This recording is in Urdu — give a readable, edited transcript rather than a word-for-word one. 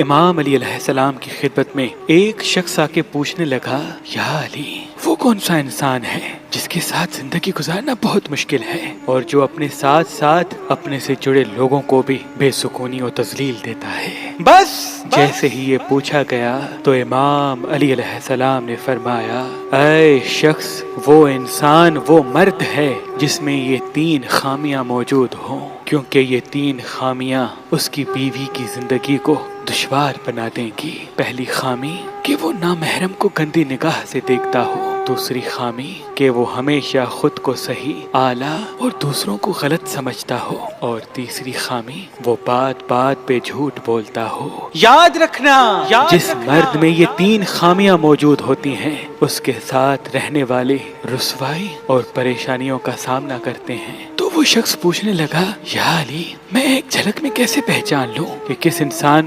امام علی علیہ السلام کی خدمت میں ایک شخص آ کے پوچھنے لگا، یا علی، وہ کون سا انسان ہے جس کے ساتھ زندگی گزارنا بہت مشکل ہے اور جو اپنے ساتھ ساتھ اپنے سے جڑے لوگوں کو بھی بے سکونی و تذلیل دیتا ہے؟ بس جیسے ہی یہ پوچھا گیا تو امام علی علیہ السلام نے فرمایا، اے شخص، وہ انسان، وہ مرد ہے جس میں یہ 3 خامیاں موجود ہوں، کیونکہ یہ 3 خامیاں اس کی بیوی کی زندگی کو دشوار بنا دیں گی۔ پہلی خامی کہ وہ نامحرم کو گندی نگاہ سے دیکھتا ہو، دوسری خامی کہ وہ ہمیشہ خود کو صحیح، اعلیٰ اور دوسروں کو غلط سمجھتا ہو، اور تیسری خامی وہ بات بات پہ جھوٹ بولتا ہو۔ یاد رکھنا، جس مرد میں یہ 3 خامیاں موجود ہوتی ہیں اس کے ساتھ رہنے والے رسوائی اور پریشانیوں کا سامنا کرتے ہیں۔ تو وہ شخص پوچھنے لگا، یا علی، میں ایک جھلک میں کیسے پہچان لوں کہ کس انسان